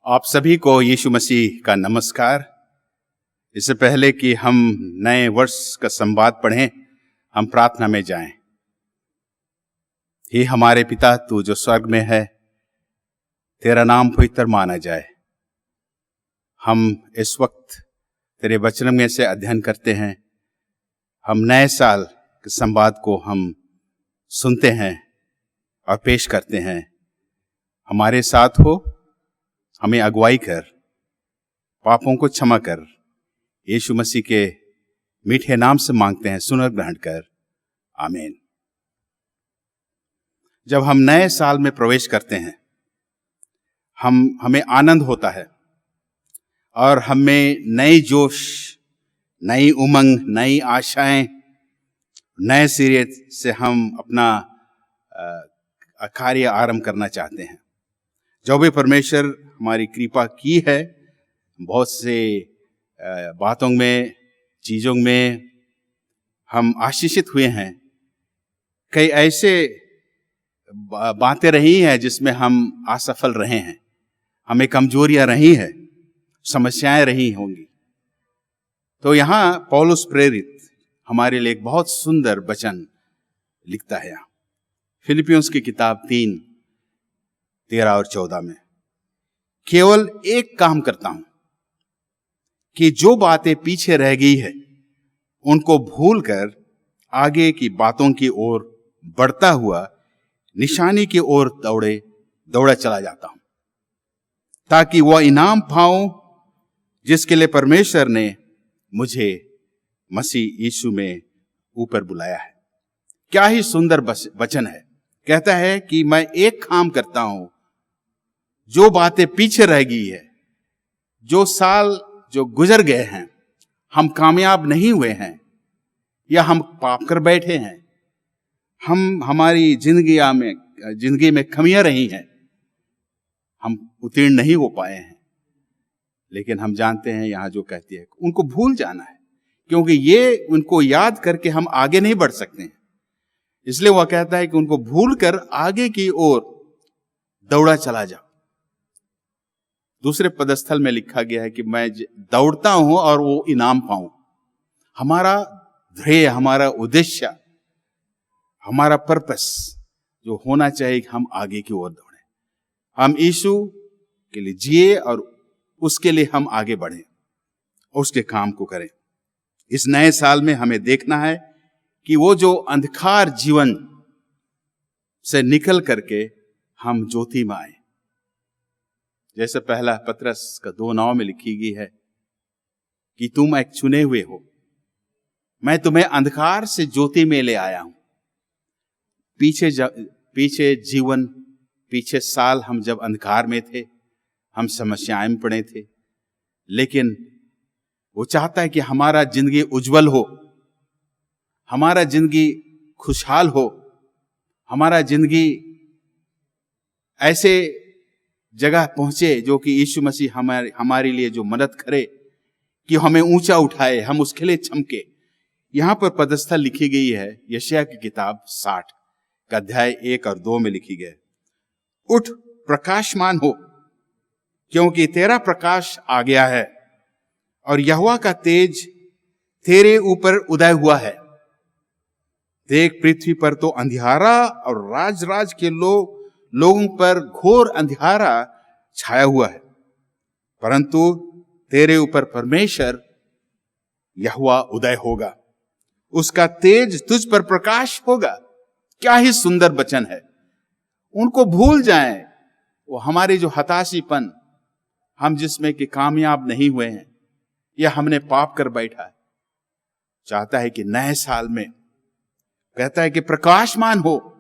आप सभी को यीशु मसीह का नमस्कार। इससे पहले कि हम नए वर्ष का संवाद पढ़ें, हम प्रार्थना में जाएं। हे हमारे पिता, तू जो स्वर्ग में है, तेरा नाम पवित्र माना जाए। हम इस वक्त तेरे वचन में से अध्ययन करते हैं। हम नए साल के संवाद को हम सुनते हैं और पेश करते हैं। हमारे साथ हो, हमें अगुवाई कर, पापों को क्षमा कर। यीशु मसीह के मीठे नाम से मांगते हैं, सुन और ग्रहण कर, आमीन। जब हम नए साल में प्रवेश करते हैं, हमें आनंद होता है और हमें नई जोश, नई उमंग, नई आशाएं, नए सिरे से हम अपना कार्य आरंभ करना चाहते हैं। जो भी परमेश्वर हमारी कृपा की है, बहुत से बातों में, चीज़ों में हम आशीषित हुए हैं। कई ऐसे बातें रही हैं जिसमें हम असफल रहे हैं, हमें कमजोरियां रही हैं, समस्याएं रही होंगी। तो यहाँ पौलुस प्रेरित हमारे लिए एक बहुत सुंदर वचन लिखता है। फिलिपियों की किताब 3:13 और 14 में, केवल एक काम करता हूं कि जो बातें पीछे रह गई है उनको भूलकर आगे की बातों की ओर बढ़ता हुआ निशानी की ओर दौड़ा चला जाता हूं, ताकि वह इनाम पाऊं जिसके लिए परमेश्वर ने मुझे मसीह यीशु में ऊपर बुलाया है। क्या ही सुंदर वचन है। कहता है कि मैं एक काम करता हूं, जो बातें पीछे रह गई है, जो साल जो गुजर गए हैं, हम कामयाब नहीं हुए हैं या हम पाप कर बैठे हैं, हमारी जिंदगी में कमियां रही हैं, हम उत्तीर्ण नहीं हो पाए हैं, लेकिन हम जानते हैं यहाँ जो कहती है उनको भूल जाना है, क्योंकि ये उनको याद करके हम आगे नहीं बढ़ सकते हैं। इसलिए वह कहता है कि उनको भूलकर आगे की ओर दौड़ा चला जाओ। दूसरे पदस्थल में लिखा गया है कि मैं दौड़ता हूं और वो इनाम पाऊं। हमारा ध्येय, हमारा उद्देश्य, हमारा पर्पस जो होना चाहिए कि हम आगे की ओर दौड़ें, हम यीशु के लिए जिए और उसके लिए हम आगे बढ़ें, उसके काम को करें। इस नए साल में हमें देखना है कि वो जो अंधकार जीवन से निकल करके हम ज्योति में आए। जैसे पहला पत्रस का 2:9 में लिखी गई है कि तुम एक चुने हुए हो, मैं तुम्हें अंधकार से ज्योति में ले आया हूं। पीछे जीवन, पीछे साल हम जब अंधकार में थे, हम समस्याएं में पड़े थे, लेकिन वो चाहता है कि हमारा जिंदगी उज्जवल हो, हमारा जिंदगी खुशहाल हो, हमारा जिंदगी ऐसे जगह पहुंचे जो कि यीशु मसीह हमारे लिए जो मदद करे, कि हमें ऊंचा उठाए, हम उसके लिए चमके। यहां पर पदस्थल लिखी गई है यशायाह की किताब 60 का अध्याय 1 और 2 में लिखी गई, उठ प्रकाशमान हो, क्योंकि तेरा प्रकाश आ गया है और यहोवा का तेज तेरे ऊपर उदय हुआ है। देख, पृथ्वी पर तो अंधियारा और राज के लोगों पर घोर अंधियारा छाया हुआ है, परंतु तेरे ऊपर परमेश्वर यहोवा उदय होगा, उसका तेज तुझ पर प्रकाश होगा। क्या ही सुंदर वचन है। उनको भूल जाएं, वो हमारे जो हताशीपन, हम जिसमें कि कामयाब नहीं हुए हैं या हमने पाप कर बैठा है, चाहता है कि नए साल में कहता है कि प्रकाशमान हो,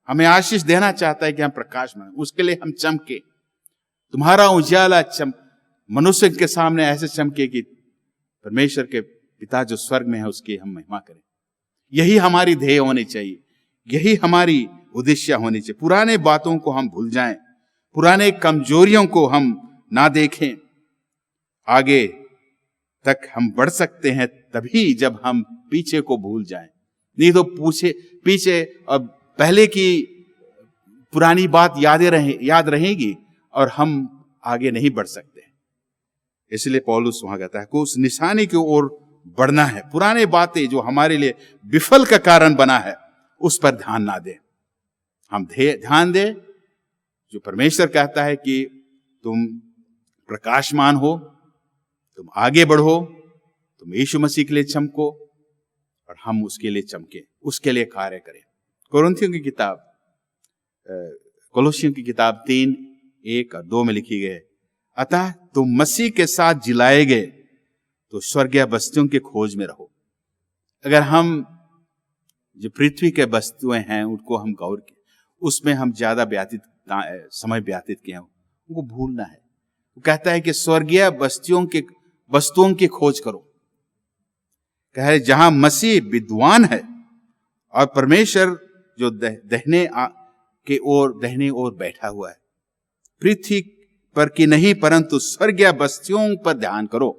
हमें आशीष देना चाहता है कि हम प्रकाशमान, उसके लिए हम चमके। तुम्हारा उजाला मनुष्य के सामने ऐसे चमके कि परमेश्वर के पिता जो स्वर्ग में है उसकी हम महिमा करें। यही हमारी ध्येय होनी चाहिए, यही हमारी उद्देश्य होनी चाहिए। पुराने बातों को हम भूल जाएं, पुराने कमजोरियों को हम ना देखें। आगे तक हम बढ़ सकते हैं तभी जब हम पीछे को भूल जाएं, नहीं तो पीछे अब पहले की पुरानी बात याद रहेगी और हम आगे नहीं बढ़ सकते। इसलिए पौलुस वहां कहता है कि उस निशानी की ओर बढ़ना है। पुराने बातें जो हमारे लिए विफल का कारण बना है उस पर ध्यान ना दें। हम ध्यान दें जो परमेश्वर कहता है कि तुम प्रकाशमान हो, तुम आगे बढ़ो, तुम यीशु मसीह के लिए चमको और हम उसके लिए चमके, उसके लिए कार्य करें। कोलोसियों की किताब 3:1-2 में लिखी गई, अतः तुम मसीह के साथ जिलाए गए तो स्वर्गीय वस्तुओं की खोज में रहो। अगर हम जो पृथ्वी के वस्तुएं हैं उनको हम गौर किए, उसमें हम ज्यादा समय व्यतीत किए हैं, उनको भूलना है। वो कहता है कि स्वर्गीय वस्तुओं की खोज करो। कह रहे जहां मसीह विद्वान है और परमेश्वर जो दाहिने ओर बैठा हुआ है, पृथ्वी पर की नहीं परंतु स्वर्गीय वस्तुओं पर ध्यान करो,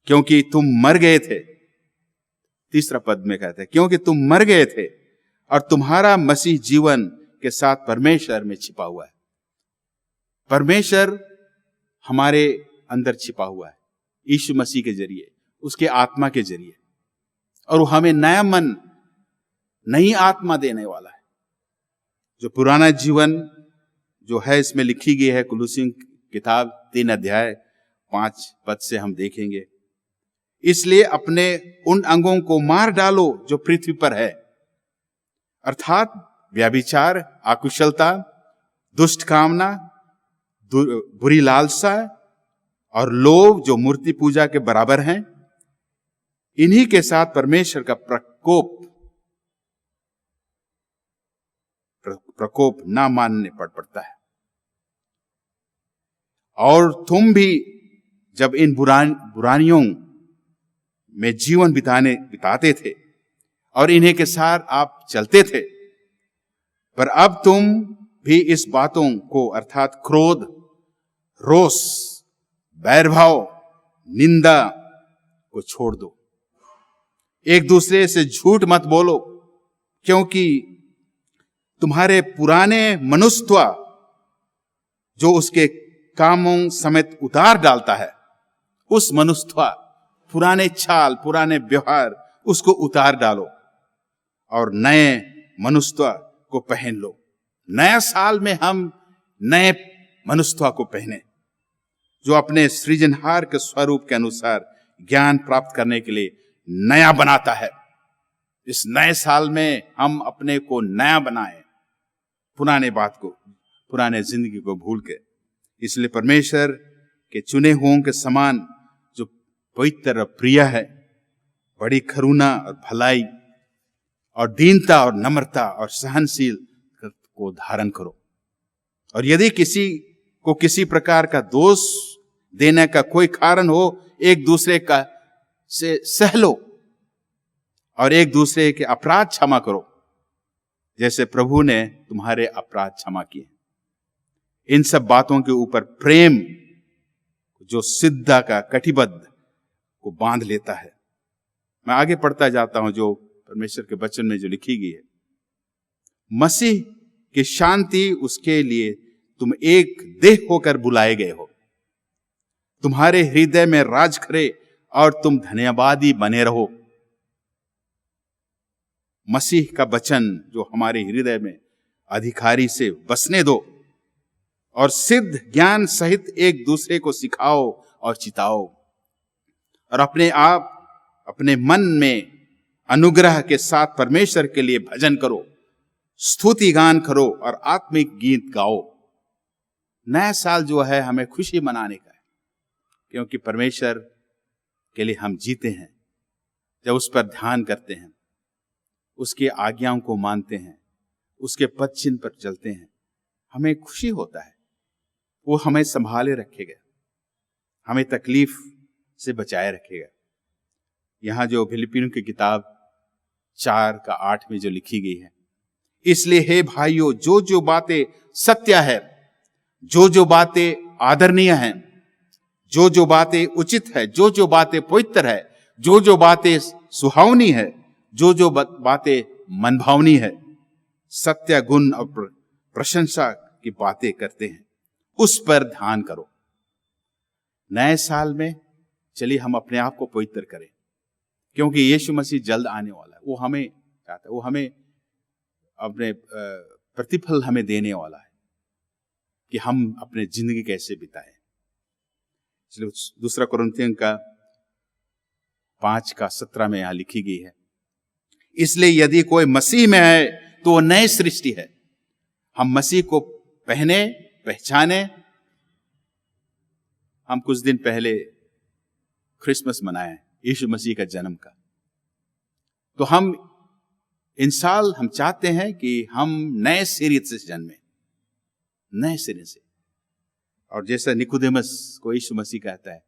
क्योंकि तुम मर गए थे। तीसरा पद में कहते हैं, क्योंकि तुम मर गए थे और तुम्हारा मसीह जीवन के साथ परमेश्वर में छिपा हुआ है। परमेश्वर हमारे अंदर छिपा हुआ है यीशु मसीह के जरिए, उसके आत्मा के जरिए, और वो हमें नया मन, नई आत्मा देने वाला है। जो पुराना जीवन जो है इसमें लिखी गई है, कुलुसियों किताब 3:5 से हम देखेंगे। इसलिए अपने उन अंगों को मार डालो जो पृथ्वी पर है, अर्थात व्यभिचार, अकुशलता, दुष्ट कामना, बुरी लालसा और लोभ जो मूर्ति पूजा के बराबर हैं। इन्हीं के साथ परमेश्वर का प्रकोप ना मानने पड़ता है। और तुम भी जब इन बुरानियों में जीवन बिताते थे और इन्हीं के साथ आप चलते थे, पर अब तुम भी इस बातों को अर्थात क्रोध, रोष, बैरभाव, निंदा को छोड़ दो। एक दूसरे से झूठ मत बोलो, क्योंकि तुम्हारे पुराने मनुष्यत्व जो उसके कामों समेत उतार डालता है, उस मनुष्यत्व, पुराने चाल, पुराने व्यवहार, उसको उतार डालो और नए मनुष्यत्व को पहन लो। नया साल में हम नए मनुष्यत्व को पहने, जो अपने सृजनहार के स्वरूप के अनुसार ज्ञान प्राप्त करने के लिए नया बनाता है। इस नए साल में हम अपने को नया बनाएं, पुराने जिंदगी को भूल के। इसलिए परमेश्वर के चुने हुओं के समान जो पवित्र और प्रिय है, बड़ी करुणा और भलाई और दीनता और नम्रता और सहनशील को धारण करो। और यदि किसी को किसी प्रकार का दोष देने का कोई कारण हो, एक दूसरे का से सह लो और एक दूसरे के अपराध क्षमा करो, जैसे प्रभु ने तुम्हारे अपराध क्षमा किए। इन सब बातों के ऊपर प्रेम जो सिद्धा का कटिबद्ध को बांध लेता है। मैं आगे पढ़ता जाता हूं जो परमेश्वर के वचन में जो लिखी गई है, मसीह की शांति, उसके लिए तुम एक देह होकर बुलाए गए हो। तुम्हारे हृदय में राज करे और तुम धन्यवादी बने रहो। मसीह का वचन जो हमारे हृदय में अधिकारी से बसने दो और सिद्ध ज्ञान सहित एक दूसरे को सिखाओ और चिताओ, और अपने मन में अनुग्रह के साथ परमेश्वर के लिए भजन करो, स्तुति गान करो और आत्मिक गीत गाओ। नया साल जो है हमें खुशी मनाने का है, क्योंकि परमेश्वर के लिए हम जीते हैं। जब उस पर ध्यान करते हैं, उसकी आज्ञाओं को मानते हैं, उसके पद चिन्ह पर चलते हैं, हमें खुशी होता है। वो हमें संभाले रखेगा, हमें तकलीफ से बचाए रखेगा। यहां जो फिलिपियों की किताब 4:8 में जो लिखी गई है, इसलिए हे भाइयों, जो बातें सत्य है, जो बातें आदरणीय हैं, जो बातें उचित है, जो बातें पवित्र है, जो बातें सुहावनी है, जो बातें मनभावनी है, सत्य, गुण और प्रशंसा की बातें करते हैं, उस पर ध्यान करो। नए साल में चलिए हम अपने आप को पवित्र करें, क्योंकि यीशु मसीह जल्द आने वाला है। वो हमें चाहता है, वो हमें अपने प्रतिफल हमें देने वाला है कि हम अपने जिंदगी कैसे बिताएं। इसलिए दूसरा कुरिन्थियों का 5:17 में यहां लिखी गई है, इसलिए यदि कोई मसीह में है तो वो नई सृष्टि है। हम मसीह को पहने, पहचाने। हम कुछ दिन पहले क्रिसमस मनाए यीशु मसीह का जन्म का, तो हम इन साल हम चाहते हैं कि हम नए सिरे से जन्मे, नए सिरे से। और जैसा निकोदेमस को यीशु मसीह कहता है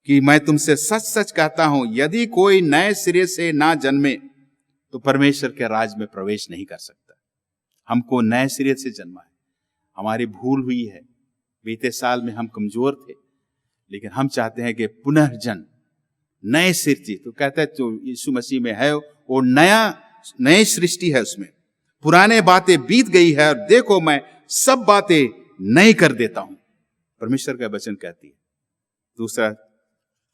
कि मैं तुमसे सच सच कहता हूं, यदि कोई नए सिरे से ना जन्मे तो परमेश्वर के राज में प्रवेश नहीं कर सकता। हमको नए सिरे से जन्मा है। हमारी भूल हुई है, बीते साल में हम कमजोर थे, लेकिन हम चाहते हैं कि पुनर्जन्म, नए सृष्टि। तो कहता है जो यीशु मसीह में है वो नई सृष्टि है, उसमें पुराने बातें बीत गई है और देखो मैं सब बातें नई कर देता हूं, परमेश्वर का वचन कहती है। दूसरा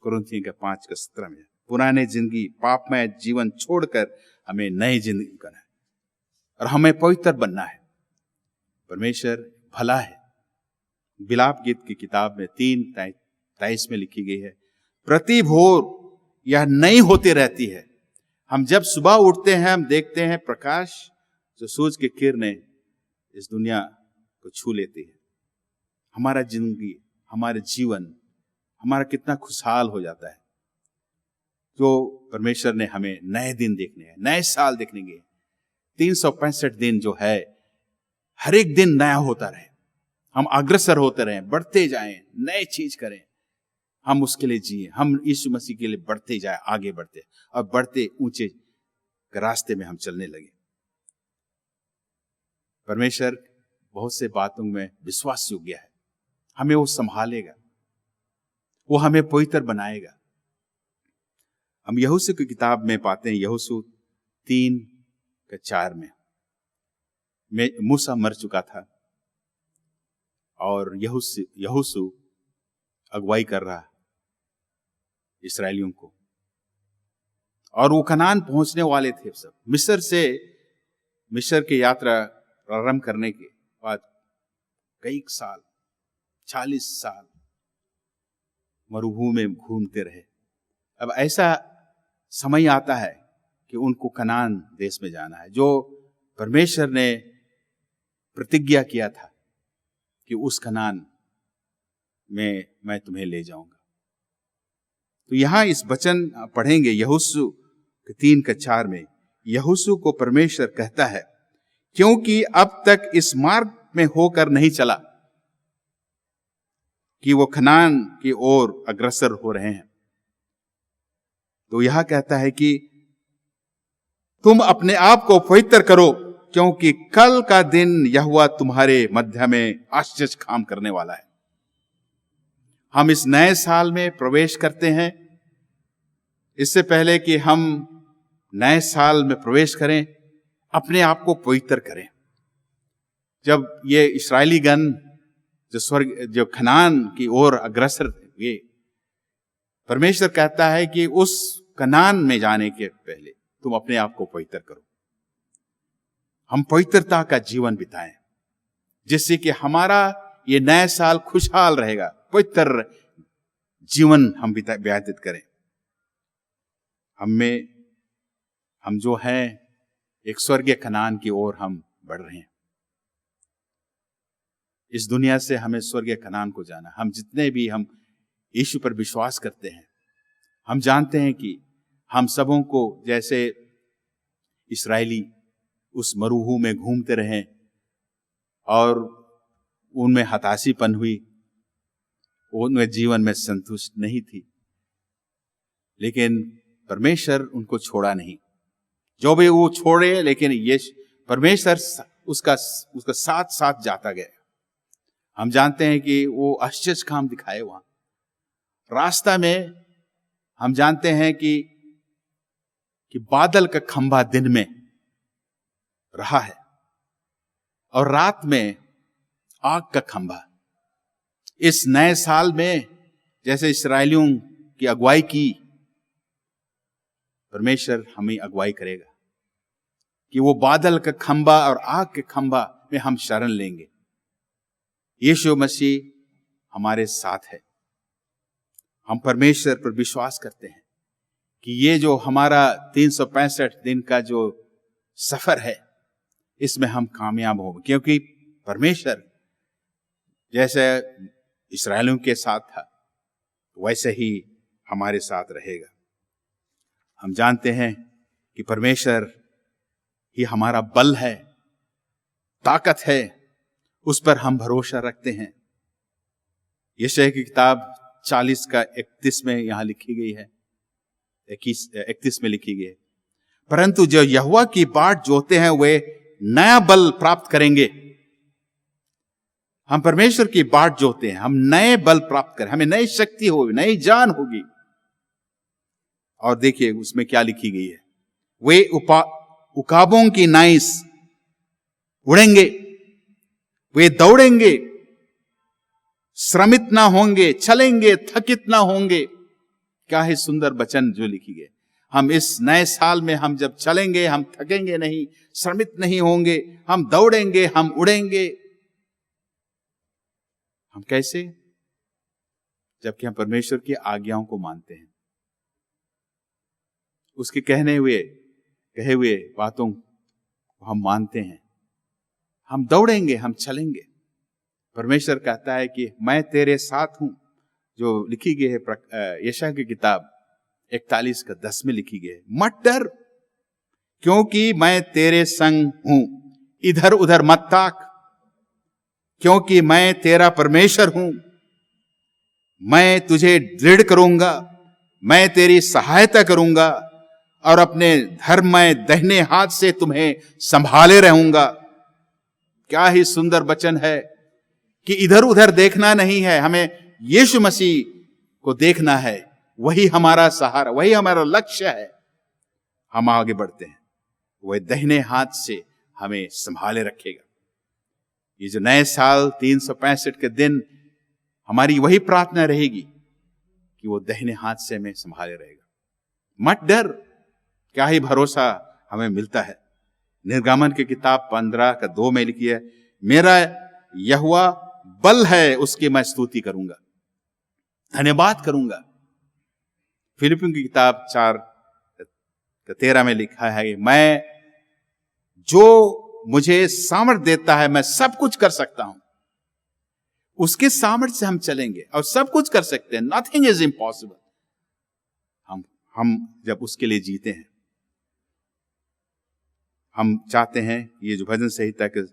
कुरिन्थियों का 5:17 में पुराने जिंदगी पापमय जीवन छोड़कर हमें नई जिंदगी करना है और हमें पवित्र बनना है। परमेश्वर भला है। विलाप गीत की किताब में 3:23 में लिखी गई है, प्रति भोर यह नई होती रहती है। हम जब सुबह उठते हैं हम देखते हैं प्रकाश, जो सूरज की किरणें इस दुनिया को छू लेती है। हमारा जिंदगी, हमारे जीवन, हमारा कितना खुशहाल हो जाता है। जो परमेश्वर ने हमें नए दिन देखने हैं, नए साल देखने के 365 दिन जो है, हर एक दिन नया होता रहे। हम अग्रसर होते रहें, बढ़ते जाएं, नए चीज करें, हम उसके लिए जिए, हम यीशु मसीह के लिए बढ़ते जाए, आगे बढ़ते और बढ़ते ऊंचे रास्ते में हम चलने लगे। परमेश्वर बहुत से बातों में विश्वास योग्य है। हमें वो संभालेगा, वो हमें पवित्र बनाएगा। हम यहोशू की किताब में पाते हैं, यहोशू 3:4 में मूसा मर चुका था और यहोशू अगुवाई कर रहा इस्राएलियों को, और वो कनान पहुंचने वाले थे सब। मिस्र की यात्रा प्रारंभ करने के बाद कई साल, 40 साल मरुभूमि में घूमते रहे। अब ऐसा समय आता है कि उनको कनान देश में जाना है, जो परमेश्वर ने प्रतिज्ञा किया था कि उस कनान में मैं तुम्हें ले जाऊंगा। तो यहां इस वचन पढ़ेंगे यहोशू 3:4 में। यहोशू को परमेश्वर कहता है, क्योंकि अब तक इस मार्ग में होकर नहीं चला कि वो कनान की ओर अग्रसर हो रहे हैं। तो यह कहता है कि तुम अपने आप को पवित्र करो, क्योंकि कल का दिन यहोवा तुम्हारे मध्य में आश्चर्य काम करने वाला है। हम इस नए साल में प्रवेश करते हैं। इससे पहले कि हम नए साल में प्रवेश करें, अपने आप को पवित्र करें। जब ये इस्राएली गण जो कनान की ओर अग्रसर थे, परमेश्वर कहता है कि उस कनान में जाने के पहले तुम अपने आप को पवित्र करो। हम पवित्रता का जीवन बिताएं, जिससे कि हमारा ये नया साल खुशहाल रहेगा। पवित्र जीवन हम व्यतीत करें। हम जो हैं एक स्वर्गीय कनान की ओर हम बढ़ रहे हैं। इस दुनिया से हमें स्वर्गीय कनान को जाना। हम जितने भी हम यीशु पर विश्वास करते हैं, हम जानते हैं कि हम सबों को, जैसे इस्राएली उस मरुभूमि में घूमते रहे और उनमें हताशीपन हुई, उनमें जीवन में संतुष्ट नहीं थी, लेकिन परमेश्वर उनको छोड़ा नहीं। जो भी वो छोड़े, लेकिन ये परमेश्वर उसका साथ साथ जाता गया। हम जानते हैं कि वो आश्चर्य काम दिखाए वहां रास्ता में। हम जानते हैं कि बादल का खंभा दिन में रहा है और रात में आग का खंभा। इस नए साल में जैसे इस्राएलियों की अगुवाई की, परमेश्वर हमें अगुवाई करेगा कि वो बादल का खंबा और आग के खंबा में हम शरण लेंगे। यीशु मसीह हमारे साथ है। हम परमेश्वर पर विश्वास करते हैं कि ये जो हमारा 365 दिन का जो सफर है, इसमें हम कामयाब होंगे, क्योंकि परमेश्वर जैसे इस्राएलियों के साथ था वैसे ही हमारे साथ रहेगा। हम जानते हैं कि परमेश्वर ही हमारा बल है, ताकत है, उस पर हम भरोसा रखते हैं। यशायाह की किताब 40 का 31 में यहां लिखी गई है, 31 में लिखी गई है, परंतु जो यहोवा की बाट जोते हैं वे नया बल प्राप्त करेंगे। हम परमेश्वर की बाट जोते हैं, हम नए बल प्राप्त करें, हमें नई शक्ति होगी, नई जान होगी। और देखिए उसमें क्या लिखी गई है, वे उकाबों की नाइस उड़ेंगे, वे दौड़ेंगे, श्रमित ना होंगे, चलेंगे, थकित ना होंगे। क्या है सुंदर वचन जो लिखी गई। हम इस नए साल में हम जब चलेंगे, हम थकेंगे नहीं, श्रमित नहीं होंगे, हम दौड़ेंगे, हम उड़ेंगे। हम कैसे? जबकि हम परमेश्वर की आज्ञाओं को मानते हैं, उसके कहे हुए बातों को हम मानते हैं। हम दौड़ेंगे, हम चलेंगे। परमेश्वर कहता है कि मैं तेरे साथ हूं, जो लिखी गई है यशायाह की किताब 41 का 10 में लिखी गई है। मत डर, क्योंकि मैं तेरे संग हूं, इधर उधर मत ताक, क्योंकि मैं तेरा परमेश्वर हूं। मैं तुझे दृढ़ करूंगा, मैं तेरी सहायता करूंगा और अपने धर्ममय दाहिने हाथ से तुम्हें संभाले रहूंगा। क्या ही सुंदर वचन है कि इधर उधर देखना नहीं है, हमें यीशु मसीह को देखना है। वही हमारा सहारा, वही हमारा लक्ष्य है। हम आगे बढ़ते हैं, वह दाहिने हाथ से हमें संभाले रखेगा। ये जो नए साल 365 के दिन, हमारी वही प्रार्थना रहेगी कि वो दाहिने हाथ से हमें संभाले रहेगा। मत डर, क्या ही भरोसा हमें मिलता है। निर्गमन की किताब 15 का 2 में लिखी है, मेरा यहोवा बल है, उसकी मैं स्तुति करूंगा, धन्यवाद करूंगा। फिलिपियों की किताब 4 का 13 में लिखा है, मैं जो मुझे सामर्थ देता है, मैं सब कुछ कर सकता हूं। उसके सामर्थ से हम चलेंगे और सब कुछ कर सकते हैं। Nothing is impossible. हम जब उसके लिए जीते हैं, हम चाहते हैं, ये जो भजन संहिता के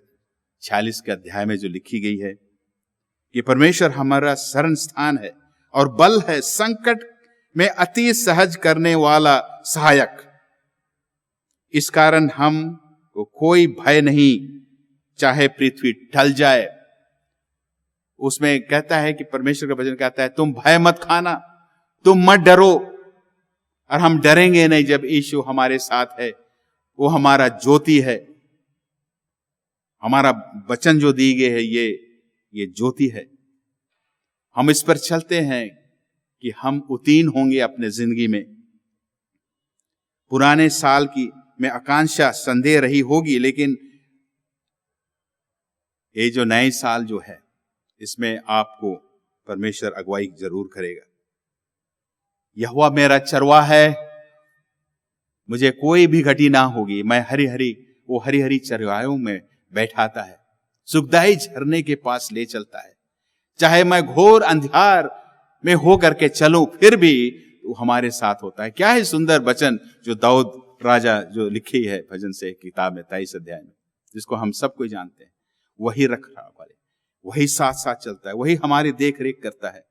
46 के अध्याय में जो लिखी गई है कि परमेश्वर हमारा शरण स्थान है और बल है, संकट में अति सहज करने वाला सहायक। इस कारण हम को कोई भय नहीं, चाहे पृथ्वी टल जाए। उसमें कहता है कि परमेश्वर का वचन कहता है, तुम भय मत खाना, तुम मत डरो। और हम डरेंगे नहीं जब यीशु हमारे साथ है। वो हमारा ज्योति है, हमारा वचन जो दी गई है ये ज्योति है। हम इस पर चलते हैं कि हम उत्तीर्ण होंगे अपने जिंदगी में। पुराने साल की में आकांक्षा संदेह रही होगी, लेकिन ये जो नए साल जो है, इसमें आपको परमेश्वर अगुवाई जरूर करेगा। यहोवा मेरा चरवाहा है, मुझे कोई भी घटी ना होगी। मैं हरी हरी चरवाहों में बैठाता है, सुखदाई झरने के पास ले चलता है। चाहे मैं घोर अंधकार में हो करके चलूं, फिर भी वो हमारे साथ होता है। क्या है सुंदर वचन जो दाऊद राजा जो लिखी है भजन से किताब में 23 अध्याय में, जिसको हम सब कोई जानते हैं। वही रख रहा वाले, वही साथ साथ चलता है, वही हमारी देख रेख करता है।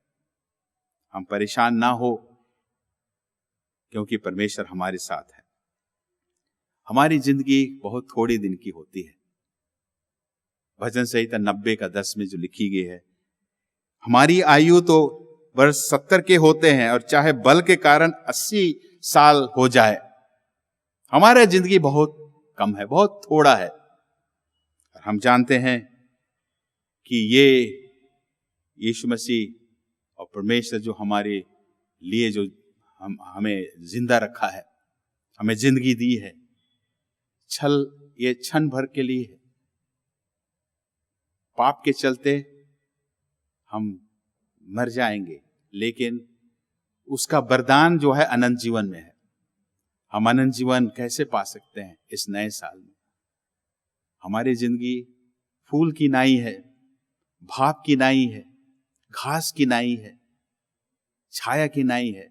हम परेशान ना हो, क्योंकि परमेश्वर हमारे साथ है। हमारी जिंदगी बहुत थोड़ी दिन की होती है। भजन संहिता 90 का 10 में जो लिखी गई है, हमारी आयु तो वर्ष 70 के होते हैं, और चाहे बल के कारण 80 साल हो जाए, हमारी जिंदगी बहुत कम है, बहुत थोड़ा है। हम जानते हैं कि ये यीशु मसीह और परमेश्वर जो हमारे लिए जो हमें जिंदा रखा है, हमें जिंदगी दी है, ये क्षण भर के लिए है। पाप के चलते हम मर जाएंगे, लेकिन उसका वरदान जो है अनंत जीवन में है। हम अनंत जीवन कैसे पा सकते हैं इस नए साल में? हमारी जिंदगी फूल की नाई है, भाप की नाई है, घास की नाई है, छाया की नाई है।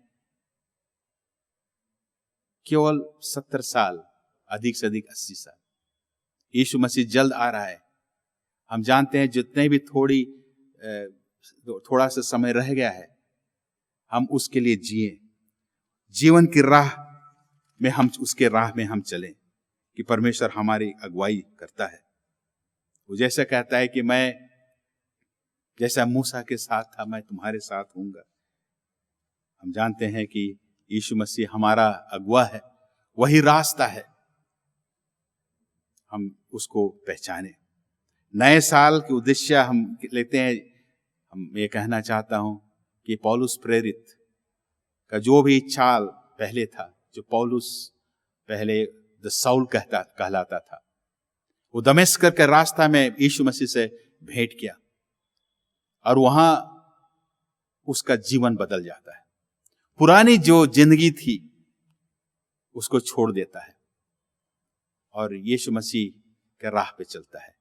केवल 70 साल, अधिक से अधिक 80 साल। यीशु मसीह जल्द आ रहा है। हम जानते हैं जितने भी थोड़ा सा समय रह गया है, हम उसके लिए जिए, जीवन की राह में हम उसके राह में हम चलें कि परमेश्वर हमारी अगुवाई करता है। वो जैसा कहता है कि मैं जैसा मूसा के साथ था मैं तुम्हारे साथ हूंगा। हम जानते हैं कि यीशु मसीह हमारा अगुवा है, वही रास्ता है, हम उसको पहचाने। नए साल के उद्देश्य हम लेते हैं। हम ये कहना चाहता हूं कि पौलुस प्रेरित का जो भी चाल पहले था, जो पौलुस पहले द साउल कहलाता था, वो दमिश्क के रास्ता में यीशु मसीह से भेंट किया और वहां उसका जीवन बदल जाता है। पुरानी जो जिंदगी थी उसको छोड़ देता है और यीशु मसीह के राह पे चलता है।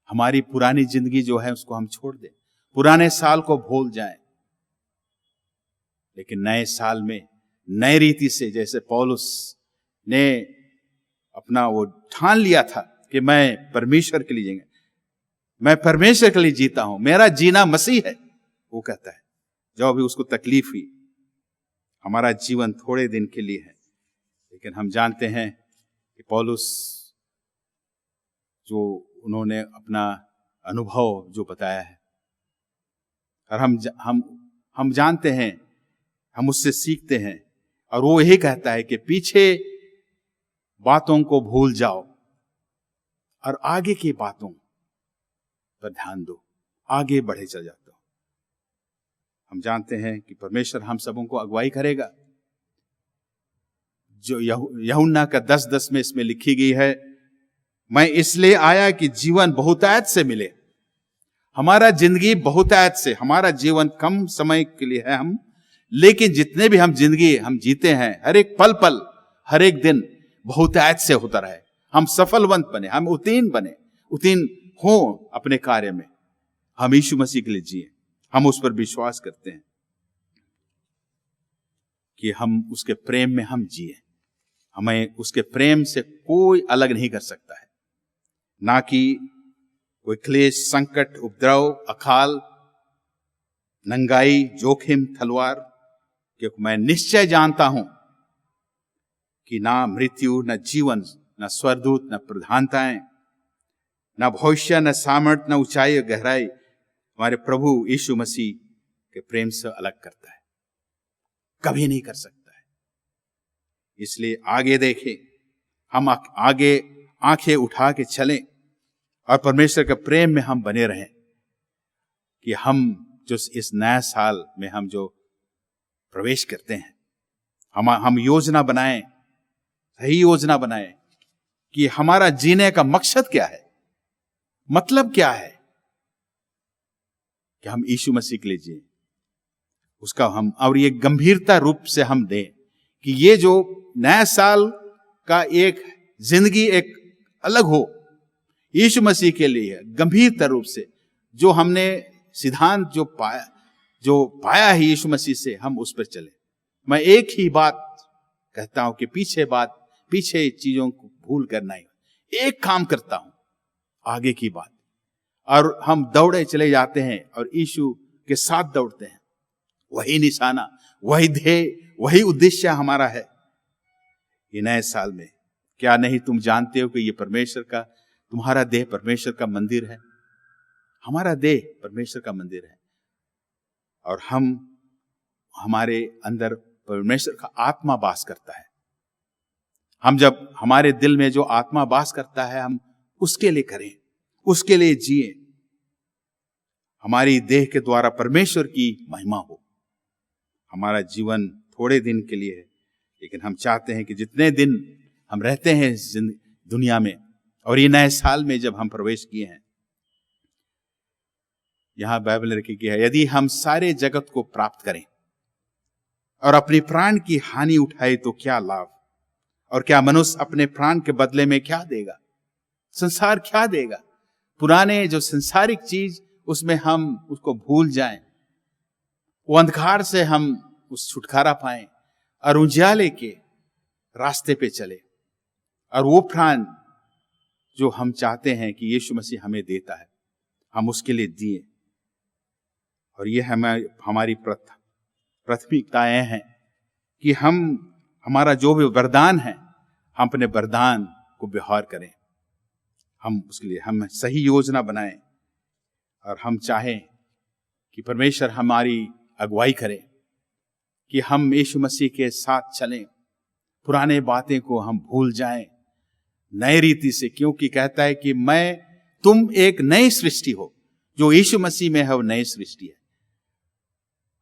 हमारी पुरानी जिंदगी जो है उसको हम छोड़ दें, पुराने साल को भूल जाएं, लेकिन नए साल में नए रीति से, जैसे पौलुस ने अपना वो ठान लिया था कि मैं परमेश्वर के लिए जीऊंगा, मैं परमेश्वर के लिए जीता हूं, मेरा जीना मसीह है। वो कहता है जो भी उसको तकलीफ हुई, हमारा जीवन थोड़े दिन के लिए है, लेकिन हम जानते हैं कि पौलुस जो उन्होंने अपना अनुभव जो बताया है, और हम जानते हैं, हम उससे सीखते हैं, और वो यही कहता है कि पीछे बातों को भूल जाओ और आगे की बातों पर ध्यान दो, आगे बढ़े चल जाते हो। हम जानते हैं कि परमेश्वर हम सबों को अगुवाई करेगा। जो यूहन्ना का 10:10 में इसमें लिखी गई है, मैं इसलिए आया कि जीवन बहुतायत से मिले। हमारा जिंदगी बहुतायत से, हमारा जीवन कम समय के लिए है हम, लेकिन जितने भी हम जिंदगी हम जीते हैं, हर एक पल पल, हर एक दिन बहुतायत से होता रहे। हम सफलवंत बने, हम उत्तीर्ण हो अपने कार्य में। हम यीशु मसीह के लिए जिए, हम उस पर विश्वास करते हैं कि हम उसके प्रेम में हम जिए। हमें उसके प्रेम से कोई अलग नहीं कर सकता है, ना कि कोई क्लेश, संकट, उपद्रव, अकाल, नंगाई, जोखिम, तलवार। क्योंकि मैं निश्चय जानता हूं कि ना मृत्यु, न जीवन, न स्वर्गदूत, न प्रधानताएं, न भविष्य, न सामर्थ, न ऊंचाई और गहराई हमारे प्रभु यीशु मसीह के प्रेम से अलग करता है, कभी नहीं कर सकता है। इसलिए आगे देखें, हम आगे आंखें उठा के चलें और परमेश्वर के प्रेम में हम बने रहें कि हम जो इस नया साल में हम जो प्रवेश करते हैं, हम योजना बनाएं, सही योजना बनाएं कि हमारा जीने का मकसद क्या है, मतलब क्या है, कि हम यीशु मसीह के लिए जिए। उसका हम और ये गंभीरता रूप से हम दें कि ये जो नया साल का एक जिंदगी एक अलग हो, यीशु मसीह के लिए गंभीरता रूप से जो हमने सिद्धांत जो पाया है यीशु मसीह से, हम उस पर चले। मैं एक ही बात कहता हूं कि पीछे चीजों को भूल कर नहीं, एक काम करता हूं, आगे की बात। और हम दौड़े चले जाते हैं और यीशु के साथ दौड़ते हैं। वही निशाना, वही ध्येय, वही उद्देश्य हमारा है ये नए साल में। क्या नहीं तुम जानते हो कि ये परमेश्वर का, तुम्हारा देह परमेश्वर का मंदिर है? हमारा देह परमेश्वर का मंदिर है और हमारे अंदर परमेश्वर का आत्मा वास करता है। हम जब हमारे दिल में जो आत्मा वास करता है, हम उसके लिए करें, उसके लिए जिए। हमारी देह के द्वारा परमेश्वर की महिमा हो। हमारा जीवन थोड़े दिन के लिए है, लेकिन हम चाहते हैं कि जितने दिन हम रहते हैं इस दुनिया में, और ये नए साल में जब हम प्रवेश किए हैं, यहां बाइबल लिखी गई है, यदि हम सारे जगत को प्राप्त करें और अपने प्राण की हानि उठाए तो क्या लाभ, और क्या मनुष्य अपने प्राण के बदले में क्या देगा? संसार क्या देगा? पुराने जो संसारिक चीज, उसमें हम उसको भूल जाएं, वो अंधकार से हम उस छुटकारा पाएं और उजाले के रास्ते पे चले, और वो प्राण जो हम चाहते हैं कि यीशु मसीह हमें देता है, हम उसके लिए दिए। और ये हमारी प्राथमिकताएं हैं कि हमारा जो भी वरदान है, हम अपने वरदान को व्यवहार करें। हम उसके लिए हम सही योजना बनाएं, और हम चाहें कि परमेश्वर हमारी अगुवाई करे, कि हम यीशु मसीह के साथ चलें, पुराने बातें को हम भूल जाएं नए रीति से, क्योंकि कहता है कि तुम एक नई सृष्टि हो, जो यीशु मसीह में है वो नई सृष्टि है।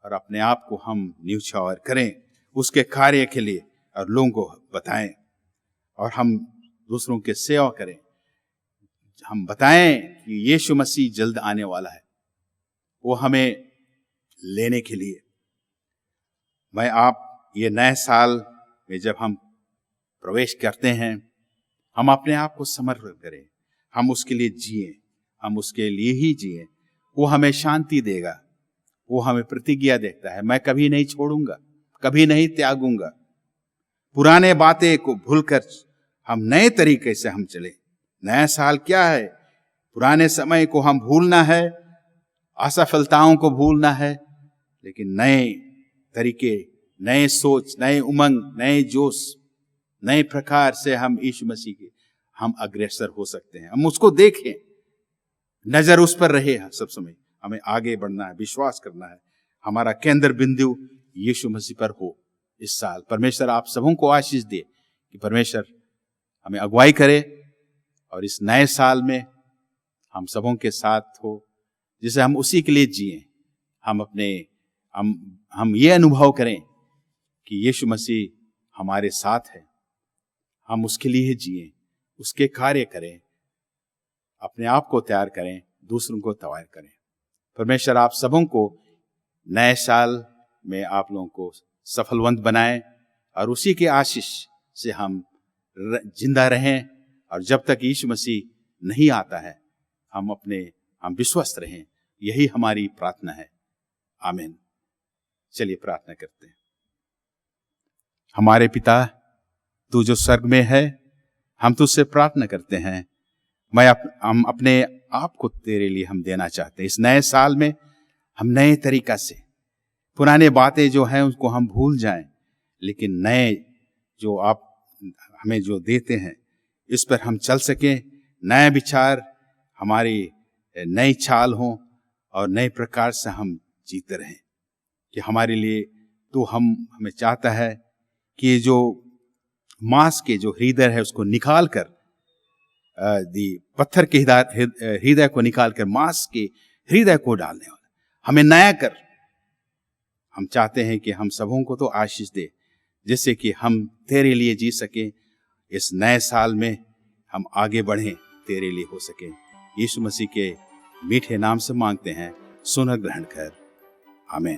और अपने आप को हम न्यौछावर करें उसके कार्य के लिए, और लोगों को बताएं, और हम दूसरों के सेवा करें। हम बताएं कि यीशु मसीह जल्द आने वाला है, वो हमें लेने के लिए। आप ये नए साल में जब हम प्रवेश करते हैं, हम अपने आप को समर्पण करें, हम उसके लिए जिए, हम उसके लिए ही जिए। वो हमें शांति देगा, वो हमें प्रतिज्ञा देता है, मैं कभी नहीं छोड़ूंगा, कभी नहीं त्यागूंगा। पुराने बातें को भूलकर हम नए तरीके से हम चले। नया साल क्या है? पुराने समय को हम भूलना है, असफलताओं को भूलना है, लेकिन नए तरीके, नए सोच, नए उमंग, नए जोश, नए प्रकार से हम यीशु मसीह के हम अग्रसर हो सकते हैं। हम उसको देखें, नजर उस पर रहे सब समय। हमें आगे बढ़ना है, विश्वास करना है, हमारा केंद्र बिंदु यीशु मसीह पर हो इस साल। परमेश्वर आप सबों को आशीष दे कि परमेश्वर हमें अगुवाई करे, और इस नए साल में हम सबों के साथ हो, जिसे हम उसी के लिए जिए। हम ये अनुभव करें कि यीशु मसीह हमारे साथ है, हम उसके लिए जिए, उसके कार्य करें, अपने आप को तैयार करें, दूसरों को तैयार करें। परमेश्वर आप सबों को नए साल में आप लोगों को सफलवंत बनाए, और उसी के आशीष से हम जिंदा रहें, और जब तक यीशु मसीह नहीं आता है हम विश्वस्त रहें। यही हमारी प्रार्थना है। आमीन। चलिए प्रार्थना करते हैं। हमारे पिता, तू जो स्वर्ग में है, हम तुझसे प्रार्थना करते हैं, हम अपने आप को तेरे लिए हम देना चाहते हैं। इस नए साल में हम नए तरीका से पुराने बातें जो हैं उसको हम भूल जाएं, लेकिन नए जो आप हमें जो देते हैं इस पर हम चल सकें। नए विचार, हमारी नई चाल हो, और नए प्रकार से हम जीते रहें। कि हमारे लिए तो हमें चाहता है कि जो मांस के जो हृदय है उसको निकाल कर, पत्थर के हृदय को निकाल कर मांस के हृदय को डालने वाला हमें नया कर। हम चाहते हैं कि हम सबों को तो आशीष दे, जिससे कि हम तेरे लिए जी सकें। इस नए साल में हम आगे बढ़ें, तेरे लिए हो सके। यीशु मसीह के मीठे नाम से मांगते हैं, सुन ग्रहण कर। आमीन।